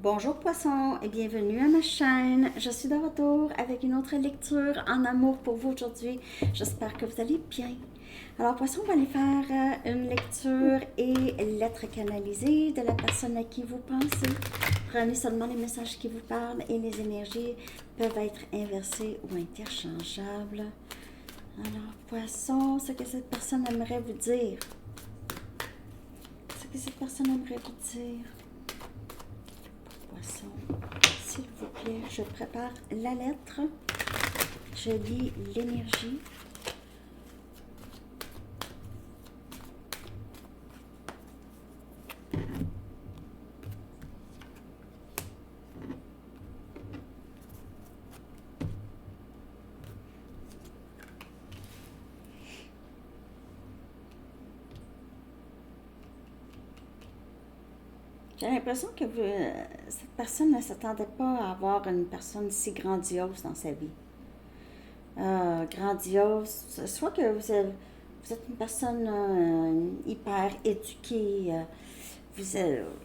Bonjour Poisson et bienvenue à ma chaîne. Je suis de retour avec une autre lecture en amour pour vous aujourd'hui. J'espère que vous allez bien. Alors Poisson, on va aller faire une lecture et lettres canalisées de la personne à qui vous pensez. Prenez seulement les messages qui vous parlent et les énergies peuvent être inversées ou interchangeables. Alors Poisson, ce que cette personne aimerait vous dire. Ce que cette personne aimerait vous dire. Poisson, s'il vous plaît, je prépare la lettre, je lis l'énergie. J'ai l'impression que cette personne ne s'attendait pas à avoir une personne si grandiose dans sa vie. Grandiose, soit que vous êtes une personne hyper éduquée,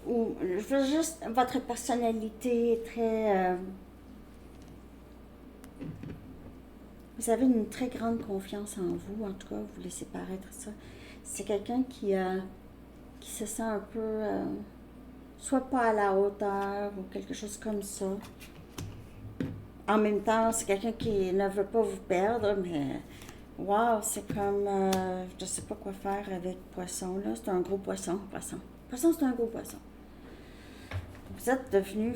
ou je veux juste, votre personnalité est très... vous avez une très grande confiance en vous, en tout cas, vous laissez paraître ça. C'est quelqu'un qui se sent un peu... soit pas à la hauteur ou quelque chose comme ça. En même temps, c'est quelqu'un qui ne veut pas vous perdre, mais wow, c'est comme je sais pas quoi faire avec poisson là. C'est un gros poisson, poisson. Poisson, c'est un gros poisson. Vous êtes devenu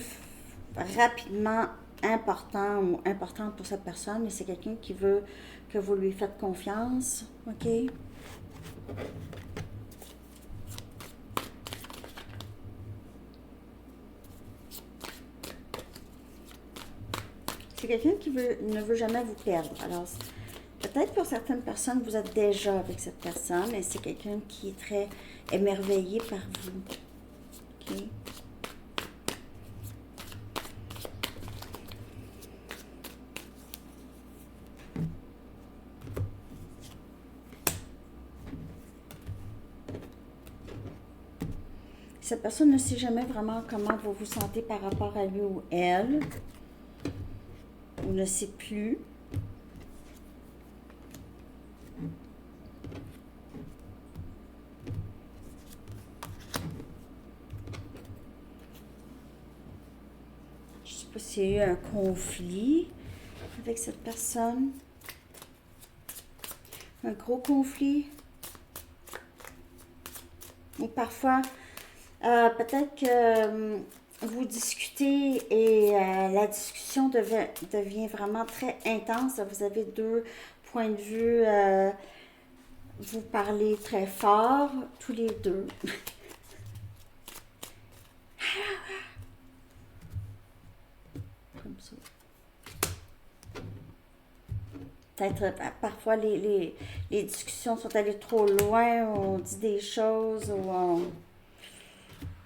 rapidement important ou importante pour cette personne, mais c'est quelqu'un qui veut que vous lui faites confiance, ok? C'est quelqu'un qui ne veut jamais vous perdre. Alors, peut-être pour certaines personnes, vous êtes déjà avec cette personne et c'est quelqu'un qui est très émerveillé par vous. Ok? Cette personne ne sait jamais vraiment comment vous vous sentez par rapport à lui ou elle. Ou ne sait plus. Je ne sais pas s'il y a eu un conflit avec cette personne. Un gros conflit. Ou parfois, peut-être que vous discutez et la discussion devient vraiment très intense. Vous avez deux points de vue. Vous parlez très fort, tous les deux. Comme ça. Peut-être parfois les discussions sont allées trop loin, on dit des choses, ou on...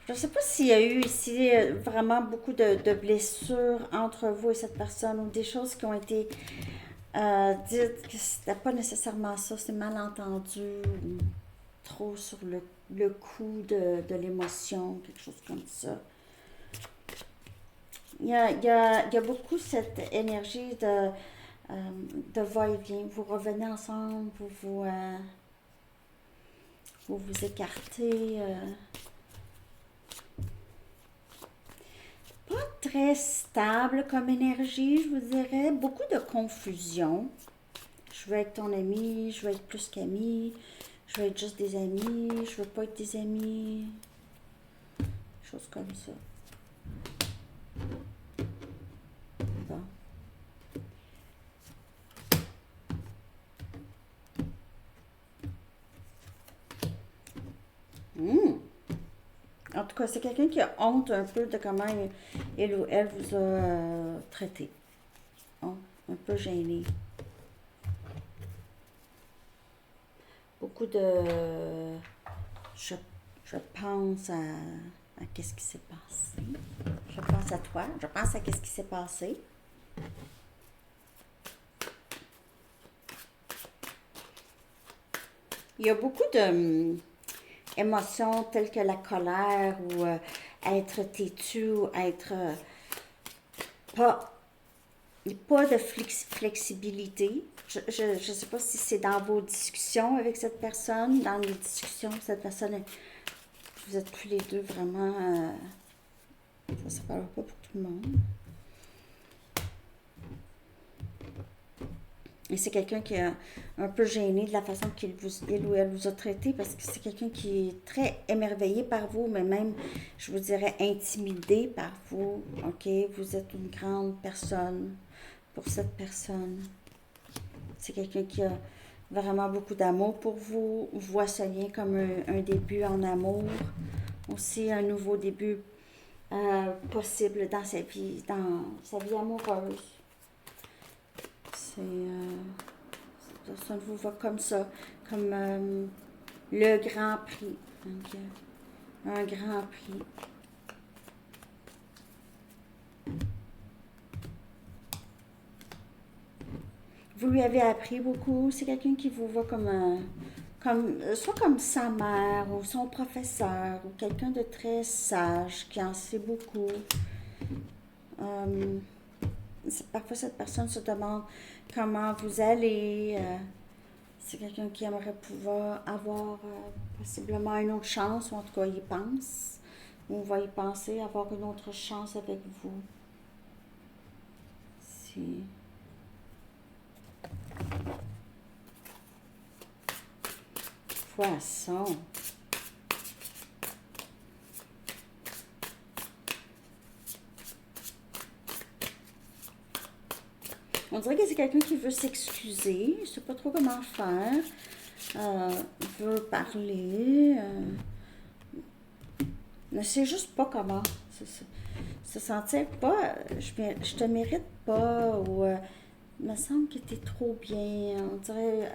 Je ne sais pas s'il y a eu ici vraiment beaucoup de blessures entre vous et cette personne, ou des choses qui ont été dites que c'était pas nécessairement ça, c'est mal entendu, ou trop sur le coup de l'émotion, quelque chose comme ça. Il y a beaucoup cette énergie de va-et-vient. Vous revenez ensemble, vous écartez. Pas très stable comme énergie, je vous dirais. Beaucoup de confusion. Je veux être ton ami, je veux être plus qu'ami, je veux être juste des amis, je veux pas être des amis. Choses comme ça. Bon. Mmh. En tout cas, c'est quelqu'un qui a honte un peu de comment il ou elle vous a traité. Oh, un peu gêné. Beaucoup de... Je, je pense à qu'est-ce qui s'est passé. Je pense à toi. Je pense à qu'est-ce qui s'est passé. Il y a beaucoup de émotions telles que la colère ou être têtu, être pas, pas de flexibilité. Je ne sais pas si c'est dans vos discussions avec cette personne, dans les discussions, cette personne, vous êtes tous les deux vraiment, ça ne parle pas pour tout le monde. Et c'est quelqu'un qui est un peu gêné de la façon il ou elle vous a traité parce que c'est quelqu'un qui est très émerveillé par vous, mais même, je vous dirais, intimidé par vous. OK? Vous êtes une grande personne pour cette personne. C'est quelqu'un qui a vraiment beaucoup d'amour pour vous, voit ce lien comme un début en amour, aussi un nouveau début possible dans sa vie amoureuse. Cette personne vous voit comme ça, comme le grand prix. Donc, un grand prix. Vous lui avez appris beaucoup. C'est quelqu'un qui vous voit soit comme sa mère ou son professeur ou quelqu'un de très sage qui en sait beaucoup. Parfois, cette personne se demande comment vous allez. C'est quelqu'un qui aimerait pouvoir avoir possiblement une autre chance, ou en tout cas, il pense. On va y penser, avoir une autre chance avec vous. Si. Poisson. On dirait que c'est quelqu'un qui veut s'excuser, je ne sais pas trop comment faire, veut parler, ne sait juste pas comment. Se sentir pas, je te mérite pas, ou il me semble que tu es trop bien. On dirait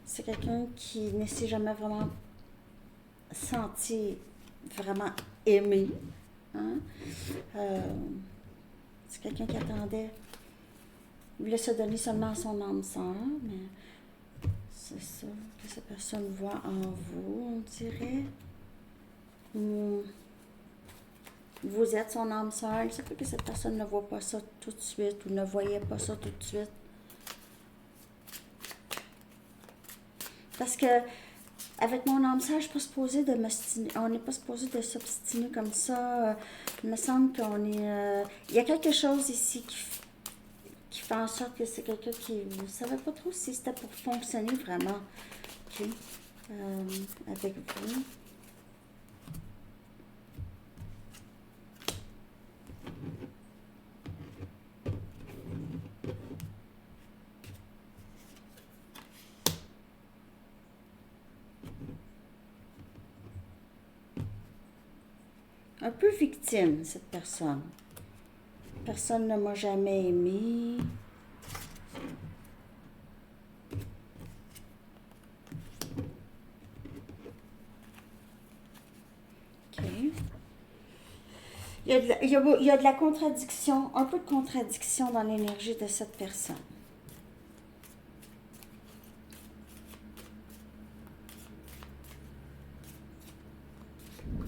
c'est quelqu'un qui ne s'est jamais vraiment senti vraiment aimé. Hein? C'est quelqu'un qui attendait. Il voulait se donner seulement à son âme sœur, mais c'est ça que cette personne voit en vous, on dirait. Vous êtes son âme sœur. Il se peut que cette personne ne voit pas ça tout de suite ou ne voyait pas ça tout de suite. Parce que avec mon âme sœur, je suis pas supposée de m'obstiner. On n'est pas supposé de s'obstiner comme ça. Il me semble qu'on est. Il y a quelque chose ici qui fait en sorte que c'est quelqu'un qui ne savait pas trop si c'était pour fonctionner vraiment. OK? Avec vous. Un peu victime, cette personne. Personne ne m'a jamais aimé. OK. Il y a de la contradiction, un peu de contradiction dans l'énergie de cette personne.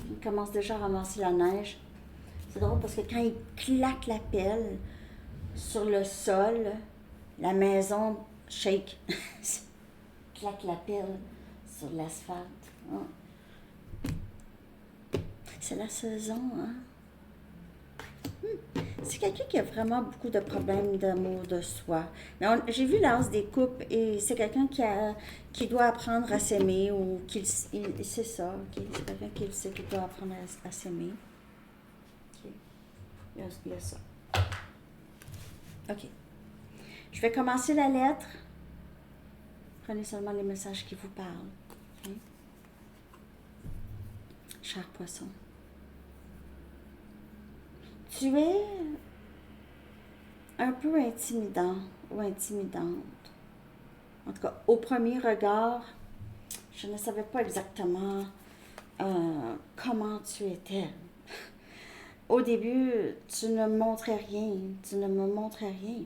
Il commence déjà à ramasser la neige. C'est drôle parce que quand il claque la pelle sur le sol, la maison shake. Claque la pelle sur l'asphalte. Oh. C'est la saison, hein? C'est quelqu'un qui a vraiment beaucoup de problèmes d'amour de soi. Mais j'ai vu l'as des coupes et c'est quelqu'un qui doit apprendre à s'aimer ou c'est ça. Okay? C'est quelqu'un qui sait qu'il doit apprendre à s'aimer. Okay. Il y a ça. OK. Je vais commencer la lettre. Prenez seulement les messages qui vous parlent. Okay? Cher poisson. Tu es un peu intimidant ou intimidante. En tout cas, au premier regard, je ne savais pas exactement comment tu étais. Au début, tu ne montrais rien, tu ne me montrais rien.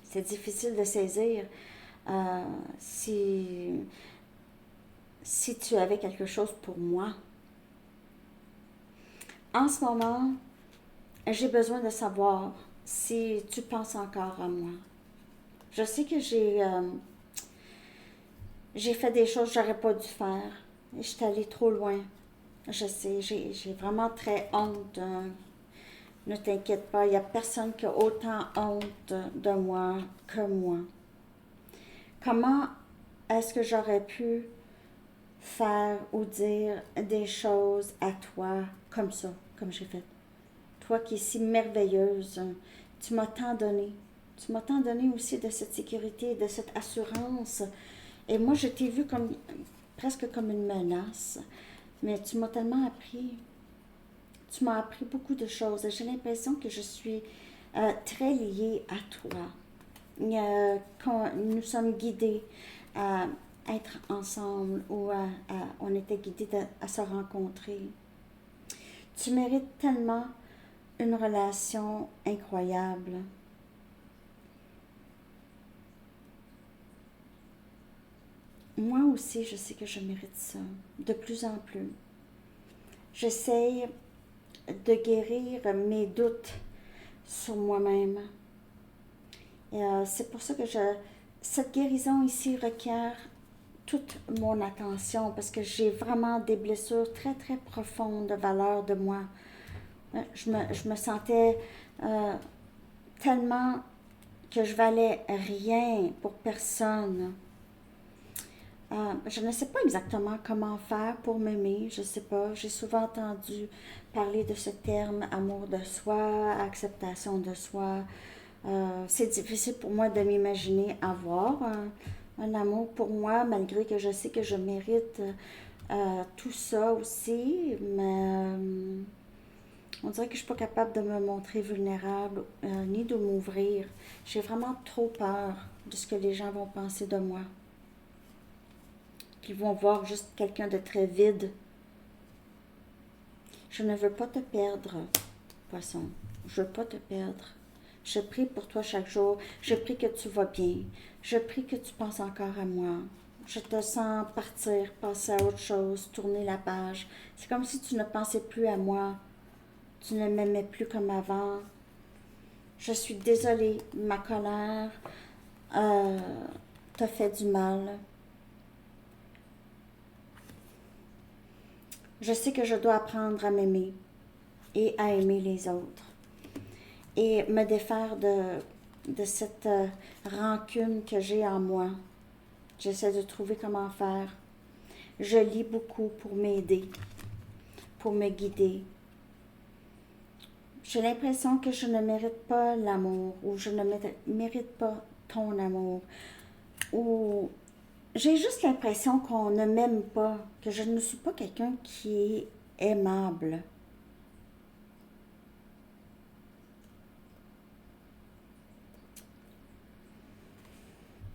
C'est difficile de saisir si tu avais quelque chose pour moi. En ce moment, j'ai besoin de savoir si tu penses encore à moi. Je sais que j'ai fait des choses que j'aurais pas dû faire. Je suis allée trop loin. Je sais, j'ai vraiment très honte. Ne t'inquiète pas, il n'y a personne qui a autant honte de moi que moi. Comment est-ce que j'aurais pu faire ou dire des choses à toi comme ça, comme j'ai fait? Toi qui es si merveilleuse, tu m'as tant donné. Tu m'as tant donné aussi de cette sécurité, de cette assurance. Et moi, je t'ai vu comme presque comme une menace. Mais tu m'as tellement appris. Tu m'as appris beaucoup de choses. J'ai l'impression que je suis très liée à toi. Quand nous sommes guidés à être ensemble ou on était guidés à se rencontrer. Tu mérites tellement une relation incroyable. Moi aussi, je sais que je mérite ça, de plus en plus. J'essaye de guérir mes doutes sur moi-même. Et c'est pour ça que cette guérison ici requiert toute mon attention parce que j'ai vraiment des blessures très très profondes de valeur de moi. Je me sentais tellement que je valais rien pour personne. Je ne sais pas exactement comment faire pour m'aimer, je ne sais pas. J'ai souvent entendu parler de ce terme amour de soi, acceptation de soi. C'est difficile pour moi de m'imaginer avoir un amour pour moi, malgré que je sais que je mérite tout ça aussi, mais on dirait que je ne suis pas capable de me montrer vulnérable ni de m'ouvrir. J'ai vraiment trop peur de ce que les gens vont penser de moi. Qu'ils vont voir juste quelqu'un de très vide. Je ne veux pas te perdre, poisson. Je ne veux pas te perdre. Je prie pour toi chaque jour. Je prie que tu vas bien. Je prie que tu penses encore à moi. Je te sens partir, passer à autre chose, tourner la page. C'est comme si tu ne pensais plus à moi. Tu ne m'aimais plus comme avant. Je suis désolée. Ma colère t'a fait du mal. Je sais que je dois apprendre à m'aimer et à aimer les autres. Et me défaire de cette rancune que j'ai en moi. J'essaie de trouver comment faire. Je lis beaucoup pour m'aider, pour me guider. J'ai l'impression que je ne mérite pas l'amour ou je ne mérite pas ton amour. Ou j'ai juste l'impression qu'on ne m'aime pas, que je ne suis pas quelqu'un qui est aimable.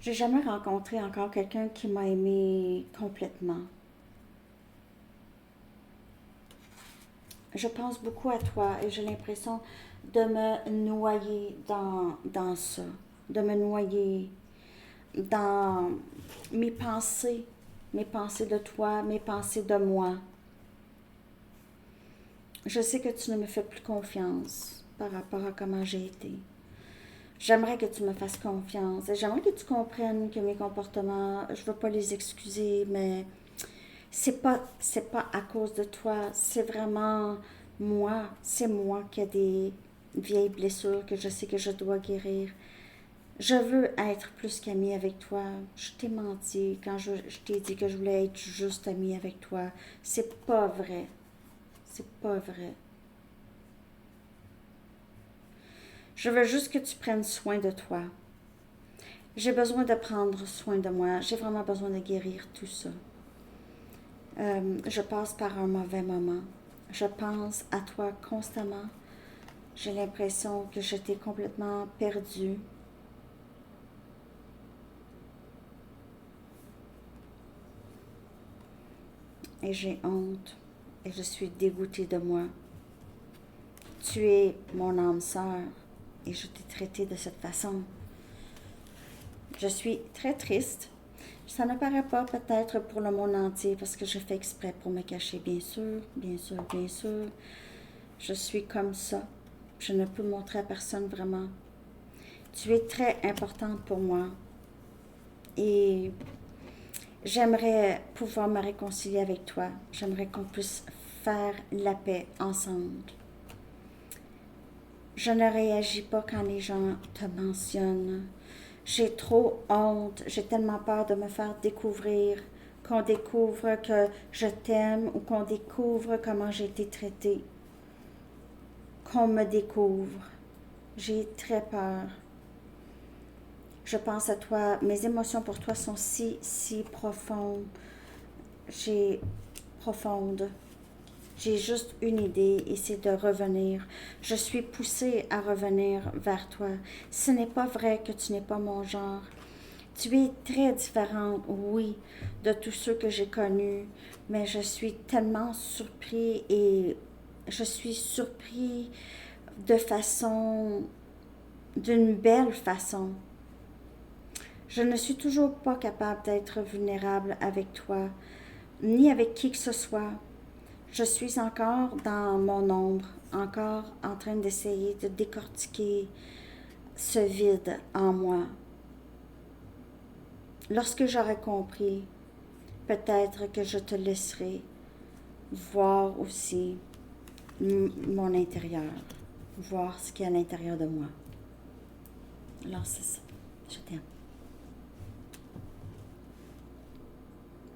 J'ai jamais rencontré encore quelqu'un qui m'a aimé complètement. Je pense beaucoup à toi et j'ai l'impression de me noyer dans ça, de me noyer dans mes pensées de toi, mes pensées de moi. Je sais que tu ne me fais plus confiance par rapport à comment j'ai été. J'aimerais que tu me fasses confiance et j'aimerais que tu comprennes que mes comportements, je ne veux pas les excuser, mais c'est pas à cause de toi, c'est vraiment moi, c'est moi qui ai des vieilles blessures que je sais que je dois guérir. Je veux être plus qu'amie avec toi. Je t'ai menti quand je t'ai dit que je voulais être juste amie avec toi. C'est pas vrai. C'est pas vrai. Je veux juste que tu prennes soin de toi. J'ai besoin de prendre soin de moi. J'ai vraiment besoin de guérir tout ça. Je passe par un mauvais moment. Je pense à toi constamment. J'ai l'impression que je t'ai complètement perdue. Et j'ai honte. Et je suis dégoûtée de moi. Tu es mon âme sœur. Et je t'ai traité de cette façon. Je suis très triste. Ça ne paraît pas peut-être pour le monde entier parce que je fais exprès pour me cacher, bien sûr, bien sûr, bien sûr. Je suis comme ça. Je ne peux montrer à personne vraiment. Tu es très importante pour moi. Et j'aimerais pouvoir me réconcilier avec toi. J'aimerais qu'on puisse faire la paix ensemble. Je ne réagis pas quand les gens te mentionnent. J'ai trop honte. J'ai tellement peur de me faire découvrir, qu'on découvre que je t'aime ou qu'on découvre comment j'ai été traitée. Qu'on me découvre. J'ai très peur. Je pense à toi. Mes émotions pour toi sont si profondes. Profondes. J'ai juste une idée et c'est de revenir. Je suis poussée à revenir vers toi. Ce n'est pas vrai que tu n'es pas mon genre. Tu es très différente, oui, de tous ceux que j'ai connus, mais je suis tellement surpris et je suis surpris d'une belle façon. Je ne suis toujours pas capable d'être vulnérable avec toi, ni avec qui que ce soit. Je suis encore dans mon ombre, encore en train d'essayer de décortiquer ce vide en moi. Lorsque j'aurai compris, peut-être que je te laisserai voir aussi mon intérieur, voir ce qu'il y a à l'intérieur de moi. Alors c'est ça, je t'aime.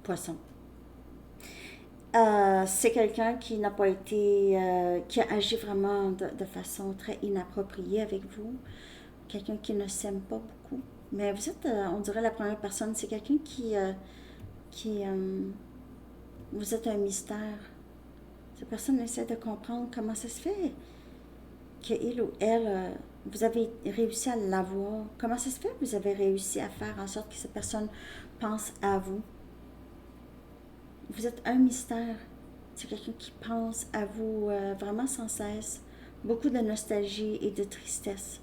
Poisson. C'est quelqu'un qui n'a pas été, qui a agi vraiment de façon très inappropriée avec vous. Quelqu'un qui ne s'aime pas beaucoup. Mais vous êtes, on dirait, la première personne. C'est quelqu'un qui vous êtes un mystère. Cette personne essaie de comprendre comment ça se fait qu'il ou elle, vous avez réussi à l'avoir. Comment ça se fait que vous avez réussi à faire en sorte que cette personne pense à vous. Vous êtes un mystère. C'est quelqu'un qui pense à vous vraiment sans cesse. Beaucoup de nostalgie et de tristesse.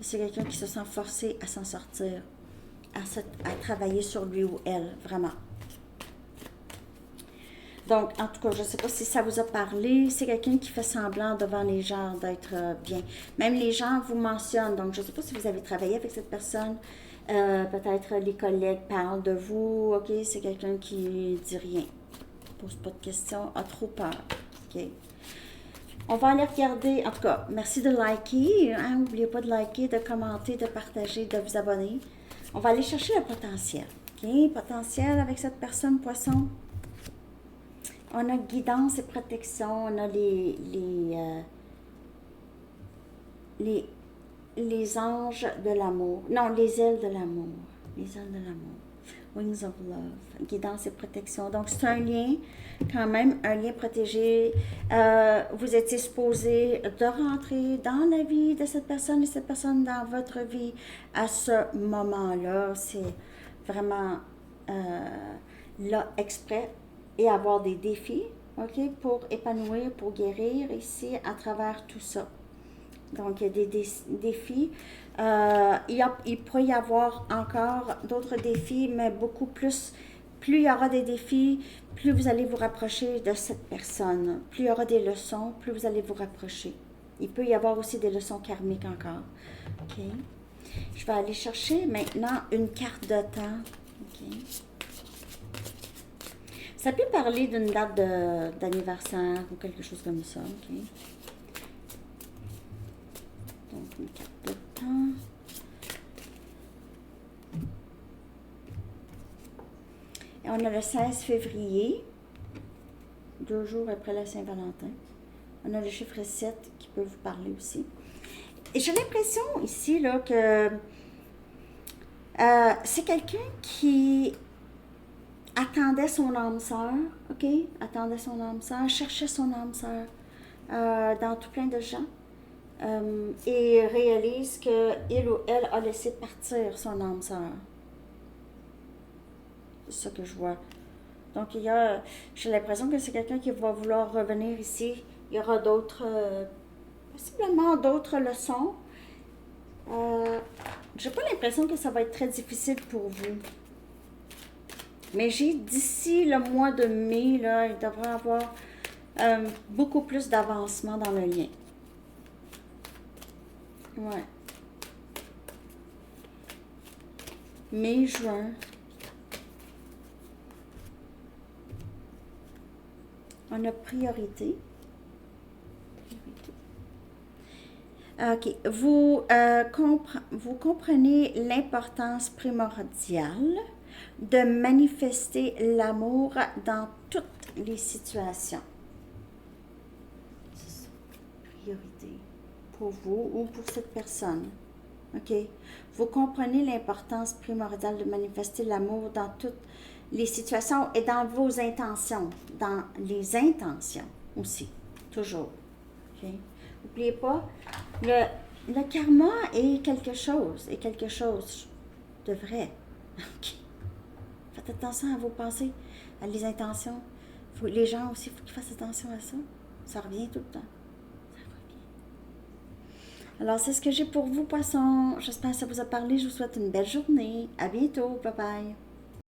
C'est quelqu'un qui se sent forcé à s'en sortir, à travailler sur lui ou elle, vraiment. Donc, en tout cas, je ne sais pas si ça vous a parlé. C'est quelqu'un qui fait semblant devant les gens d'être bien. Même les gens vous mentionnent. Donc, je ne sais pas si vous avez travaillé avec cette personne. Peut-être les collègues parlent de vous. OK, c'est quelqu'un qui dit rien. Pose pas de questions, a trop peur. OK. On va aller regarder. En tout cas, merci de liker. N'oubliez pas de liker, de commenter, de partager, de vous abonner. On va aller chercher le potentiel. OK, potentiel avec cette personne poisson. On a guidance et protection. On a les anges de l'amour. Non, les ailes de l'amour. Les ailes de l'amour. Wings of Love. Guidance et protection. Donc, c'est un lien, quand même, un lien protégé. Vous étiez supposé de rentrer dans la vie de cette personne et cette personne dans votre vie à ce moment-là. C'est vraiment là exprès et avoir des défis, OK, pour épanouir, pour guérir ici à travers tout ça. Donc, il y a des défis. Il pourrait y avoir encore d'autres défis, mais beaucoup plus. Plus il y aura des défis, plus vous allez vous rapprocher de cette personne. Plus il y aura des leçons, plus vous allez vous rapprocher. Il peut y avoir aussi des leçons karmiques encore. OK. Je vais aller chercher maintenant une carte de temps. OK. Ça peut parler d'une date d'anniversaire ou quelque chose comme ça. OK. Donc, une carte de temps. Et on a le 16 février, 2 jours après la Saint-Valentin. On a le chiffre 7 qui peut vous parler aussi. Et j'ai l'impression ici là, que c'est quelqu'un qui attendait son âme sœur, OK? Attendait son âme sœur, cherchait son âme sœur dans tout plein de gens. Et réalise qu'il ou elle a laissé partir son âme sœur. C'est ça que je vois. Donc, j'ai l'impression que c'est quelqu'un qui va vouloir revenir ici. Il y aura possiblement d'autres leçons. J'ai pas l'impression que ça va être très difficile pour vous. Mais d'ici le mois de mai, là, il devrait avoir Beaucoup plus d'avancement dans le lien. Ouais. Mai, juin. On a priorité. OK. Vous comprenez l'importance primordiale de manifester l'amour dans toutes les situations. C'est ça. Priorité. Pour vous ou pour cette personne. OK? Vous comprenez l'importance primordiale de manifester l'amour dans toutes les situations et dans vos intentions. Dans les intentions aussi. Toujours. OK? N'oubliez pas, le karma est quelque chose de vrai. OK? Faites attention à vos pensées, à les intentions. Les gens aussi, il faut qu'ils fassent attention à ça. Ça revient tout le temps. Ça revient. Alors, c'est ce que j'ai pour vous, poissons. J'espère que ça vous a parlé. Je vous souhaite une belle journée. À bientôt. Bye bye.